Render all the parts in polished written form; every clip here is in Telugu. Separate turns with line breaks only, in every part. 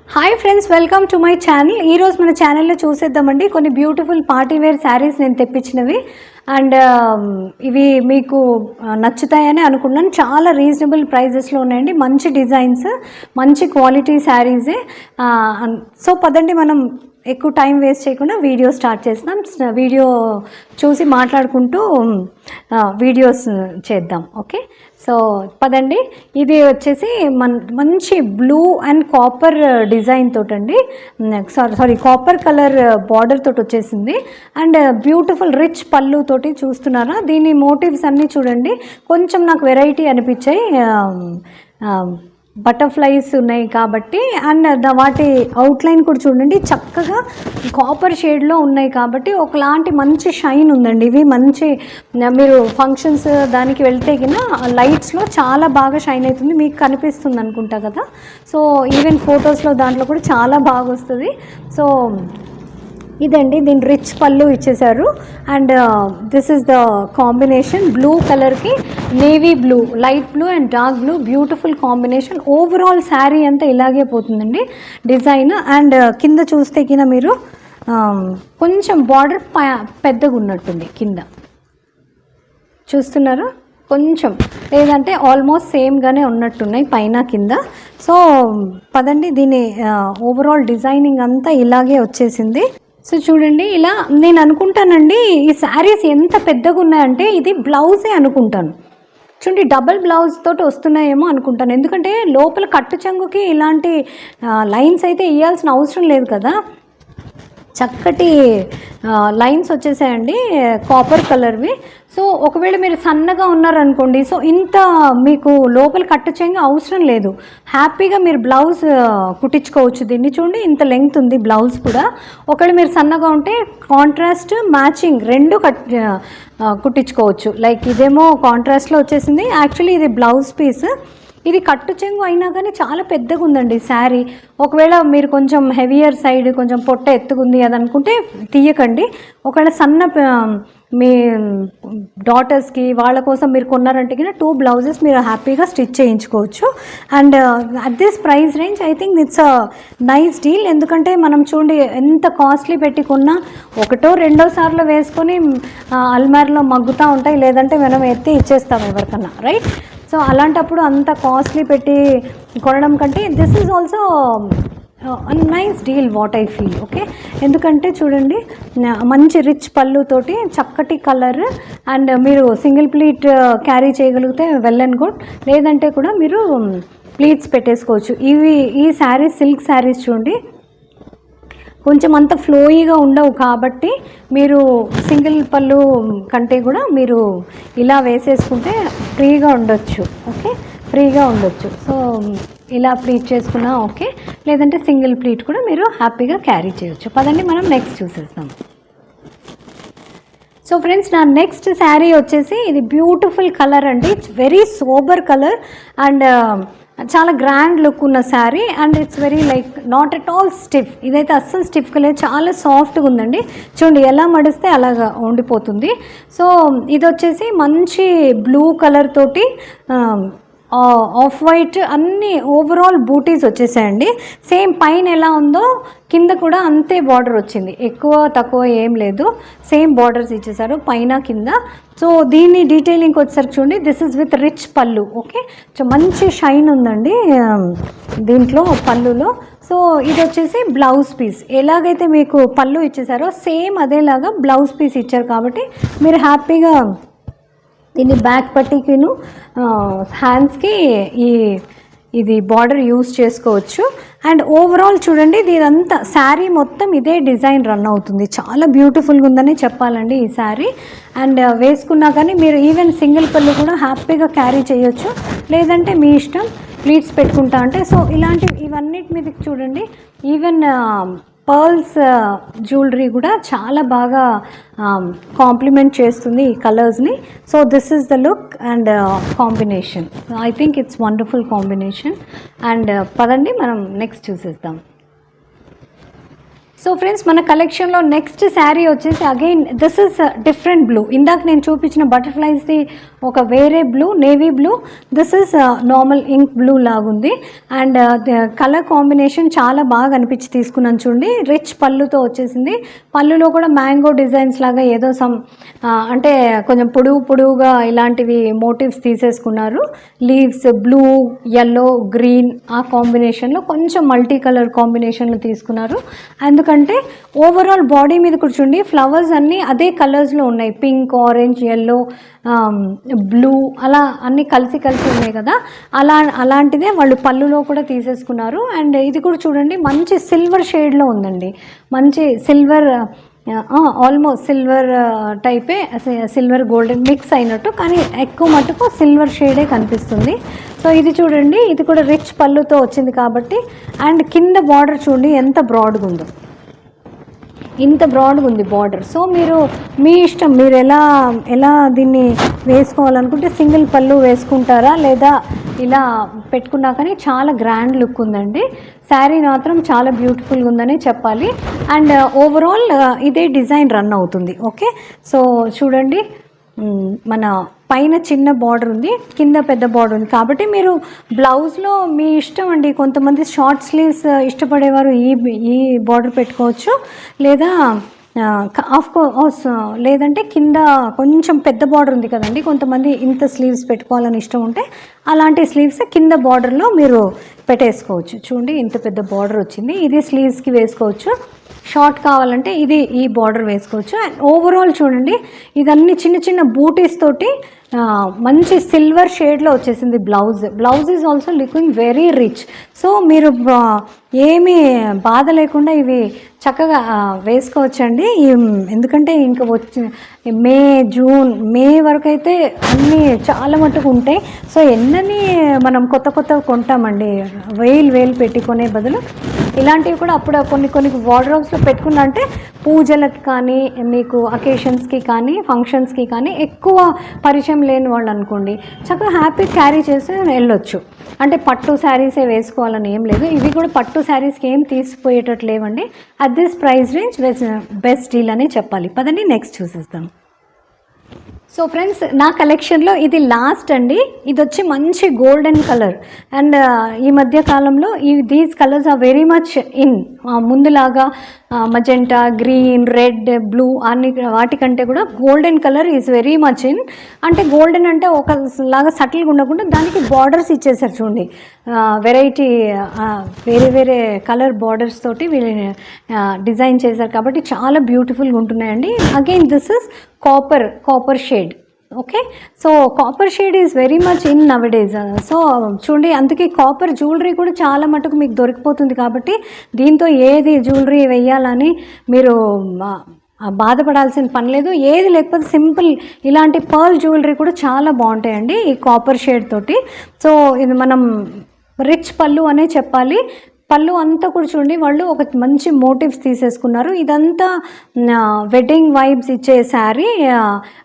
Hi friends, welcome to my channel. ఈరోజు మన ఛానల్లో చూసేద్దామండి కొన్ని బ్యూటిఫుల్ పార్టీ వేర్ శారీస్ నేను తెప్పించినవి. అండ్ ఇవి మీకు నచ్చుతాయని అనుకున్నాను. చాలా రీజనబుల్ ప్రైజెస్లో ఉన్నాయండి. మంచి డిజైన్స్, మంచి క్వాలిటీ శారీసే. సో పదండి మనం ఎక్కువ టైం వేస్ట్ చేయకుండా వీడియో స్టార్ట్ చేస్తాం. వీడియో చూసి మాట్లాడుకుంటూ వీడియోస్ చేద్దాం. ఓకే, సో పదండి. ఇది వచ్చేసి మంచి బ్లూ అండ్ కాపర్ డిజైన్ తోటండి, సారీ కాపర్ కలర్ బార్డర్ తోటి వచ్చేసింది. అండ్ బ్యూటిఫుల్ రిచ్ పళ్ళు తోటి చూస్తున్నారా. దీని మోటివ్స్ అన్నీ చూడండి, కొంచెం నాకు వెరైటీ అనిపించాయి. బటర్ఫ్లైస్ ఉన్నాయి కాబట్టి, అండ్ వాటి అవుట్లైన్ కూడా చూడండి చక్కగా కాపర్ షేడ్లో ఉన్నాయి కాబట్టి ఒకలాంటి మంచి షైన్ ఉందండి. ఇవి మంచి మీరు ఫంక్షన్స్ దానికి వెళ్తే కినా లైట్స్లో చాలా బాగా షైన్ అవుతుంది, మీకు కనిపిస్తుంది అనుకుంటా కదా. సో ఈవెన్ ఫొటోస్లో దాంట్లో కూడా చాలా బాగా వస్తుంది. సో ఇదండి, దీని రిచ్ పళ్ళు ఇచ్చేసారు. And this is the combination, blue కలర్కి navy blue, light blue and dark blue, beautiful combination. Overall sari అంతా ఇలాగే పోతుందండి డిజైన్. అండ్ కింద చూస్తే కింద మీరు కొంచెం బార్డర్ పెద్దగా ఉన్నట్టుంది కింద చూస్తున్నారా, కొంచెం లేదంటే ఆల్మోస్ట్ సేమ్గానే ఉన్నట్టున్నాయి పైన కింద. సో పదండి, దీని ఓవరాల్ డిజైనింగ్ అంతా ఇలాగే వచ్చేసింది. సో చూడండి, ఇలా నేను అనుకుంటానండి ఈ శారీస్ ఎంత పెద్దగా ఉన్నాయంటే ఇది బ్లౌజే అనుకుంటాను. చూడండి, డబల్ బ్లౌజ్ తోటి వస్తున్నాయేమో అనుకుంటాను, ఎందుకంటే లోపల కట్టు చెంగుకి ఇలాంటి లైన్స్ అయితే వేయాల్సిన అవసరం లేదు కదా. చక్కటి లైన్స్ వచ్చేసాయండి కాపర్ కలర్వి. సో ఒకవేళ మీరు సన్నగా ఉన్నారనుకోండి, సో ఇంత మీకు లోపల కట్టు చెంగు అవసరం లేదు, హ్యాపీగా మీరు బ్లౌజ్ కుట్టించుకోవచ్చు. దీన్ని చూడండి, ఇంత లెంగ్త్ ఉంది బ్లౌజ్ కూడా. ఒకవేళ మీరు సన్నగా ఉంటే కాంట్రాస్ట్ మ్యాచింగ్ రెండు కుట్టించుకోవచ్చు. లైక్ ఇదేమో కాంట్రాస్ట్లో వచ్చేసింది, యాక్చువల్లీ ఇది బ్లౌజ్ పీస్. ఇది కట్టు చెంగు అయినా కానీ చాలా పెద్దగా ఉందండి శారీ. ఒకవేళ మీరు కొంచెం హెవియర్ సైడ్, కొంచెం పొట్ట ఎత్తుకుంది అది అనుకుంటే తీయకండి. ఒకవేళ సన్న మీ డాటర్స్కి వాళ్ళ కోసం మీరు కొన్నారంటే కన్నా 2 బ్లౌజెస్ మీరు హ్యాపీగా స్టిచ్ చేయించుకోవచ్చు. And at this price range I think it's a nice deal. ఎందుకంటే మనం చూడండి ఎంత కాస్ట్లీ పెట్టి కొన్నా ఒకటో రెండో సార్లు వేసుకొని అల్మార్లో మగ్గుతూ ఉంటాయి, లేదంటే మనం ఎత్తి ఇచ్చేస్తాం ఎవరికన్నా, రైట్. సో అలాంటప్పుడు అంత కాస్ట్లీ పెట్టి కొనడం కంటే this is also nice deal what I feel. Okay, ఎందుకంటే చూడండి మంచి రిచ్ పళ్ళుతోటి చక్కటి కలర్. అండ్ మీరు సింగిల్ ప్లీట్ క్యారీ చేయగలిగితే వెల్ అండ్ గుడ్, లేదంటే కూడా మీరు ప్లీట్స్ పెట్టేసుకోవచ్చు. ఈ శారీస్ సిల్క్ శారీస్ చూడండి కొంచెం అంత ఫ్లోయీగా ఉండవు కాబట్టి మీరు సింగిల్ పళ్ళు కంటే కూడా మీరు ఇలా వేసేసుకుంటే ఫ్రీగా ఉండొచ్చు. ఓకే, ఫ్రీగా ఉండొచ్చు. సో ఇలా ప్లీట్ చేసుకున్నా ఓకే, లేదంటే సింగిల్ ప్లీట్ కూడా మీరు హ్యాపీగా క్యారీ చేయొచ్చు. పదండి మనం నెక్స్ట్ చూసేస్తాం. సో ఫ్రెండ్స్, నా నెక్స్ట్ శారీ వచ్చేసి ఇది బ్యూటిఫుల్ కలర్ అండి, it's very sober colour and చాలా గ్రాండ్ లుక్ ఉన్న sari. And it's very like not at all stiff. ఇదైతే అస్సలు స్టిఫ్గా లేదు, చాలా సాఫ్ట్గా ఉందండి. చూడండి ఎలా మడిస్తే అలాగా ఉండిపోతుంది. సో ఇది వచ్చేసి మంచి బ్లూ కలర్ తోటి ఆఫ్ వైట్ అన్నీ ఓవరాల్ బూటీస్ వచ్చేసాయండి. సేమ్ పైన ఎలా ఉందో కింద కూడా అంతే బార్డర్ వచ్చింది, ఎక్కువ తక్కువ ఏం లేదు, సేమ్ బార్డర్స్ ఇచ్చేసారు పైన కింద. సో దీన్ని డీటెయిలింగ్ వచ్చేసరికి చూడండి, దిస్ ఇస్ విత్ రిచ్ పళ్ళు. ఓకే, సో మంచి షైన్ ఉందండి దీంట్లో పళ్ళులో. సో ఇది వచ్చేసి బ్లౌజ్ పీస్, ఎలాగైతే మీకు పళ్ళు ఇచ్చేసారో సేమ్ అదేలాగా బ్లౌజ్ పీస్ ఇచ్చారు కాబట్టి మీరు హ్యాపీగా దీన్ని బ్యాక్ పట్టీకిను హ్యాండ్స్కి ఇది బార్డర్ యూస్ చేసుకోవచ్చు. అండ్ ఓవరాల్ చూడండి, ఇదంతా శారీ మొత్తం ఇదే డిజైన్ రన్ అవుతుంది. చాలా బ్యూటిఫుల్గా ఉందని చెప్పాలండి ఈ శారీ. అండ్ వేసుకున్నా కానీ మీరు ఈవెన్ సింగిల్ పళ్ళు కూడా హ్యాపీగా క్యారీ చేయొచ్చు, లేదంటే మీ ఇష్టం ప్లీట్స్ పెట్టుకుంటా అంటే. సో ఇవన్నిటి మీద చూడండి, ఈవెన్ పర్ల్స్ జ్యువెలరీ కూడా చాలా బాగా కాంప్లిమెంట్ చేస్తుంది ఈ కలర్స్ని. So this is the look and combination. I think it's wonderful combination. And పదండి మనం నెక్స్ట్ చూసేద్దాం. సో ఫ్రెండ్స్, మన కలెక్షన్లో నెక్స్ట్ శారీ వచ్చేసి again this is different blue. ఇందాక నేను చూపించిన బటర్ఫ్లైస్ది ఒక వేరే blue, navy blue. This is normal ink blue లాగుంది. అండ్ కలర్ కాంబినేషన్ చాలా బాగా అనిపించి తీసుకున్నాను చూడండి. రిచ్ పళ్ళుతో వచ్చేసింది. పళ్ళులో కూడా మ్యాంగో డిజైన్స్ లాగా ఏదో అంటే కొంచెం పొడుగుగా ఇలాంటివి మోటివ్స్ తీసేసుకున్నారు. లీవ్స్ బ్లూ, ఎల్లో, గ్రీన్ ఆ కాంబినేషన్లో కొంచెం మల్టీ కలర్ కాంబినేషన్లో తీసుకున్నారు. ఎందుకంటే ఓవరాల్ బాడీ మీద కూర్చుండి ఫ్లవర్స్ అన్నీ అదే కలర్స్లో ఉన్నాయి. పింక్, ఆరెంజ్, ఎల్లో, బ్లూ అలా అన్నీ కలిసి ఉన్నాయి కదా, అలాంటిదే వాళ్ళు పళ్ళులో కూడా తీసేసుకున్నారు. అండ్ ఇది కూడా చూడండి, మంచి సిల్వర్ షేడ్లో ఉందండి. మంచి సిల్వర్, ఆల్మోస్ట్ సిల్వర్ టైపే, సిల్వర్ గోల్డెన్ మిక్స్ అయినట్టు, కానీ ఎక్కువ మటుకు సిల్వర్ షేడే కనిపిస్తుంది. సో ఇది చూడండి, ఇది కూడా రిచ్ పళ్ళుతో వచ్చింది కాబట్టి. అండ్ కింద బార్డర్ చూడండి ఎంత బ్రాడ్గా ఉందో, ఇంత బ్రాడ్గా ఉంది బార్డర్. సో మీరు మీ ఇష్టం, మీరు ఎలా దీన్ని వేసుకోవాలనుకుంటే సింగిల్ పళ్ళు వేసుకుంటారా, లేదా ఇలా పెట్టుకున్నా కానీ చాలా గ్రాండ్ లుక్ ఉందండి. శారీ మాత్రం చాలా బ్యూటిఫుల్గా ఉందని చెప్పాలి. అండ్ ఓవరాల్ ఇదే డిజైన్ రన్ అవుతుంది. ఓకే, సో చూడండి, మన పైన చిన్న బార్డర్ ఉంది, కింద పెద్ద బార్డర్ ఉంది కాబట్టి మీరు బ్లౌజ్లో మీ ఇష్టం అండి. కొంతమంది షార్ట్ స్లీవ్స్ ఇష్టపడేవారు ఈ బార్డర్ పెట్టుకోవచ్చు, లేదా లేదంటే కింద కొంచెం పెద్ద బార్డర్ ఉంది కదండి, కొంతమంది ఇంత స్లీవ్స్ పెట్టుకోవాలని ఇష్టం ఉంటే అలాంటి స్లీవ్స్ కింద బార్డర్లో మీరు పెట్టేసుకోవచ్చు. చూడండి ఇంత పెద్ద బార్డర్ వచ్చింది, ఇది స్లీవ్స్కి వేసుకోవచ్చు. షార్ట్ కావాలంటే ఈ బార్డర్ వేసుకోవచ్చు. అండ్ ఓవరాల్ చూడండి, ఇదన్నీ చిన్న బూటీస్ తోటి మంచి సిల్వర్ షేడ్లో వచ్చేసింది blouse is also looking very rich. So మీరు ఏమీ బాధ లేకుండా ఇవి చక్కగా వేసుకోవచ్చండి. ఎందుకంటే ఇంకా జూన్ మే వరకు అయితే అన్నీ చాలా మట్టుకు ఉంటాయి. సో ఎన్నని మనం కొత్త కొంటామండి, వేలు పెట్టుకునే బదులు ఇలాంటివి కూడా అప్పుడు కొన్ని వార్డ్రోబ్స్లో పెట్టుకున్నా అంటే పూజలకి కానీ, మీకు అకేషన్స్కి కానీ, ఫంక్షన్స్కి కానీ ఎక్కువ పరిచయం లేని వాళ్ళు అనుకోండి, చక్కగా హ్యాపీ క్యారీ చేసి వెళ్ళొచ్చు. అంటే పట్టు శారీసే వేసుకోవాలని ఏం లేదు, ఇవి కూడా పట్టు శారీస్కి ఏం తీసిపోయేటట్టు లేవండి. At this price range best deal అనే చెప్పాలి. పదండి నెక్స్ట్ చూసేస్తాం. సో ఫ్రెండ్స్, నా కలెక్షన్లో ఇది లాస్ట్ అండి. ఇది వచ్చి మంచి గోల్డెన్ కలర్. అండ్ ఈ మధ్య కాలంలో these colours are very much in. ముందులాగా మజెంటా, గ్రీన్, రెడ్, బ్లూ వాటికంటే కూడా golden colour is very much in. అంటే గోల్డెన్ అంటే ఒకలాగా సటిల్గా ఉండకుండా దానికి బార్డర్స్ ఇచ్చేసారు చూడండి, వెరైటీ వేరే కలర్ బార్డర్స్ తోటి వీళ్ళు డిజైన్ చేశారు కాబట్టి చాలా బ్యూటిఫుల్గా ఉంటున్నాయండి. Again this is copper shade. Okay, so copper shade is very much in nowadays. So చూడండి, అందుకే కాపర్ జ్యువెలరీ కూడా చాలా మటుకు మీకు దొరికిపోతుంది కాబట్టి దీంతో ఏది జ్యువెలరీ వేయాలని మీరు బాధపడాల్సిన పని లేదు. ఏది లేకపోతే సింపుల్ ఇలాంటి పర్ల్ జ్యువెలరీ కూడా చాలా బాగుంటాయండి ఈ కాపర్ షేడ్ తోటి. సో ఇది మనం రిచ్ పళ్ళు అనే చెప్పాలి. పళ్ళు అంతా కూడా చూడండి, వాళ్ళు ఒక మంచి మోటివ్స్ తీసేసుకున్నారు. ఇదంతా వెడ్డింగ్ వైబ్స్ ఇచ్చే శారీ.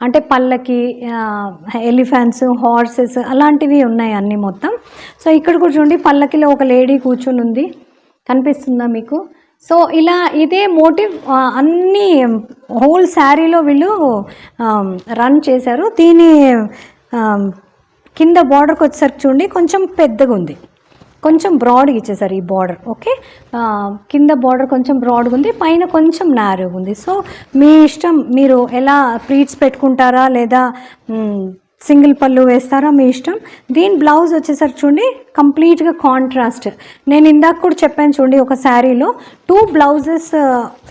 అంటే పళ్ళకి ఎలిఫెంట్స్, హార్సెస్ అలాంటివి ఉన్నాయి అన్నీ మొత్తం. సో ఇక్కడ కూడా చూడండి, పల్లకిలో ఒక లేడీ కూర్చొని ఉంది, కనిపిస్తుందా మీకు? సో ఇలా ఇదే మోటివ్ అన్నీ హోల్ శారీలో వీళ్ళు రన్ చేశారు. దీని కింద బార్డర్కి వచ్చేసరికి చూడండి కొంచెం పెద్దగా ఉంది, కొంచెం బ్రాడ్గా ఇచ్చేసారు ఈ బార్డర్. ఓకే, కింద బార్డర్ కొంచెం బ్రాడ్గా ఉంది, పైన కొంచెం నారోగా ఉంది. సో మీ ఇష్టం, మీరు ఎలా ప్లీట్స్ పెట్టుకుంటారా లేదా సింగిల్ పళ్ళు వేస్తారా, మీ ఇష్టం. దీని బ్లౌజ్ వచ్చేసరికి చూడండి కంప్లీట్గా కాంట్రాస్ట్. నేను ఇందాక కూడా చెప్పాను చూడండి, ఒక శారీలో 2 బ్లౌజెస్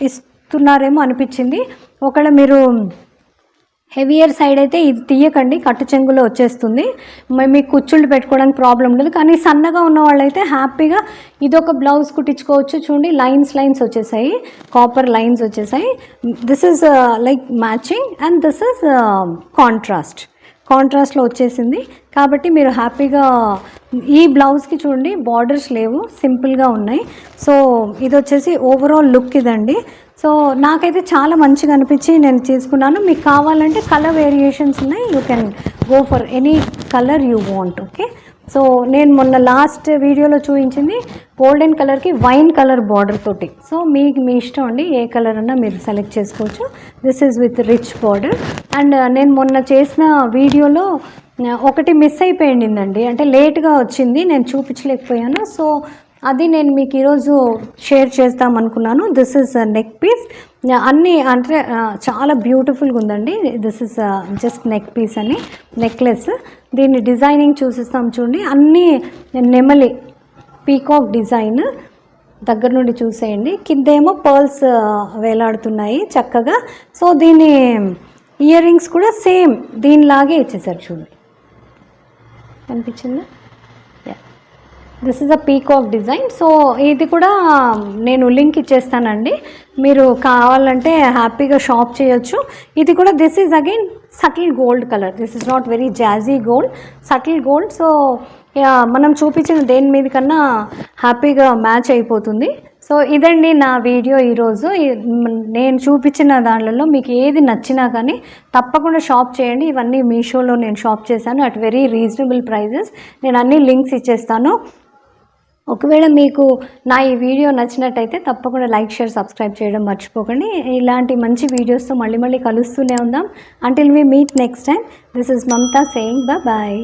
ఇస్తున్నారేమో అనిపించింది. ఒకవేళ మీరు హెవియర్ సైడ్ అయితే ఇది తీయకండి, కట్టు చెంగులో వచ్చేస్తుంది, మీకు కుచ్చుళ్ళు పెట్టుకోవడానికి ప్రాబ్లం ఉండదు. కానీ సన్నగా ఉన్న వాళ్ళైతే హ్యాపీగా ఇదొక బ్లౌజ్ కుట్టించుకోవచ్చు. చూడండి లైన్స్ వచ్చేసాయి, కాపర్ లైన్స్ వచ్చేసాయి. This is like matching and this is కాంట్రాస్ట్లో వచ్చేసింది కాబట్టి మీరు హ్యాపీగా ఈ బ్లౌజ్కి చూడండి బార్డర్స్ లేవు, సింపుల్గా ఉన్నాయి. సో ఇది వచ్చేసి ఓవరాల్ లుక్ ఇదండి. సో నాకైతే చాలా మంచిగా అనిపించి నేను తీసుకున్నాను. మీకు కావాలంటే కలర్ వేరియేషన్స్ ఉన్నాయి, you can go for any colour you want. Okay, so నేను మొన్న లాస్ట్ వీడియోలో చూపించింది గోల్డెన్ కలర్కి వైన్ కలర్ బార్డర్ తోటి. సో మీ ఇష్టం అండి, ఏ కలర్ అన్నా మీరు సెలెక్ట్ చేసుకోవచ్చు. This is with rich border. And నేను మొన్న చేసిన వీడియోలో ఒకటి మిస్ అయిపోయిందండి, అంటే లేట్గా వచ్చింది, నేను చూపించలేకపోయాను. సో అది నేను మీకు ఈరోజు షేర్ చేద్దాం అనుకున్నాను. This is neck piece. అన్నీ అంటే చాలా బ్యూటిఫుల్గా ఉందండి. This is just neck piece అని నెక్లెస్. దీన్ని డిజైనింగ్ చూసిస్తాం చూడండి. అన్నీ నెమలి పీకాక్ డిజైన్ దగ్గర నుండి చూసేయండి. కిందేమో పర్ల్స్ వేలాడుతున్నాయి చక్కగా. సో దీని ఇయర్ రింగ్స్ కూడా సేమ్ దీనిలాగే ఇచ్చేసారు చూడండి, కనిపించిందా? This is a peacock design. So ఇది కూడా నేను లింక్ ఇచ్చేస్తానండి, మీరు కావాలంటే హ్యాపీగా షాప్ చేయొచ్చు. ఇది కూడా this is again subtle gold colour. This is not very jazzy gold, subtle gold. So మనం చూపించిన దేని మీద కన్నా హ్యాపీగా మ్యాచ్ అయిపోతుంది. సో ఇదండి నా వీడియో ఈరోజు. నేను చూపించిన దానిలో మీకు ఏది నచ్చినా కానీ తప్పకుండా షాప్ చేయండి. ఇవన్నీ మీషోలో నేను షాప్ చేశాను అట్ వెరీ రీజనబుల్ ప్రైజెస్. నేను అన్ని లింక్స్ ఇచ్చేస్తాను. ఒకవేళ మీకు నా ఈ వీడియో నచ్చినట్టయితే తప్పకుండా లైక్, షేర్, సబ్స్క్రైబ్ చేయడం మర్చిపోకండి. ఇలాంటి మంచి వీడియోస్తో మళ్ళీ కలుస్తూనే ఉందాం. Until we meet next time. This is Mamata saying bye.